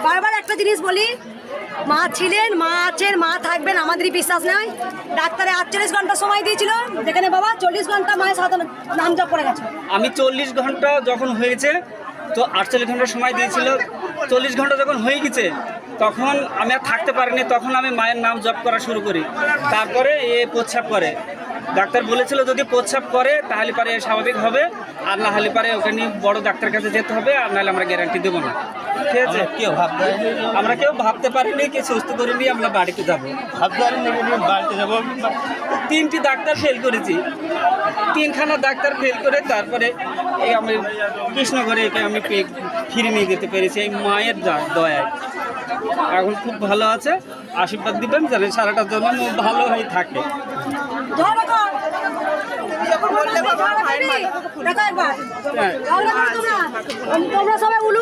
বারবার একটা জিনিস বলি, মা ছিলেন, মা আছেন, মা থাকবেন, আমাদেরই বিশ্বাস নেই। ডাক্তারে 48 ঘন্টা সময় দিয়েছিল, যেখানে বাবা 40 ঘন্টা মায়ের সাধারণ নাম জপ করে গেছে। আমি 40 ঘন্টা যখন হয়েছে তো 48 ঘন্টা সময় দিয়েছিল। 40 ঘন্টা যখন হয়ে গেছে তখন আমি আর থাকতে পারিনি, তখন আমি মায়ের নাম জপ করা শুরু করি। তারপরে এ প্রস্রাব করে, ডাক্তার বলেছিল যদি প্রস্রাব করে তাহলে পারে স্বাভাবিক হবে, আর না হলে পারে ওকে নিয়ে বড় ডাক্তার কাছে যেতে হবে, আর নাহলে আমরা গ্যারান্টি দেবো না। ঠিক আছে, আমরা কেউ ভাবতে পারিনি কি সুস্থ করে নিয়ে আমরা বাড়িতে যাবো, বাড়িতে যাবো। 3টি ডাক্তার ফেল করেছি, 3খানা ডাক্তার ফেল করে তারপরে এই আমি কৃষ্ণগড়ে একে আমি ফিরে নিয়ে যেতে পেরেছি এই মায়ের দয়ায়। এখন খুব ভালো আছে, আশীর্বাদ দিবেন যেন সারাটা জন্য ভালো হয়ে থাকে। তোমরা সবাই উলু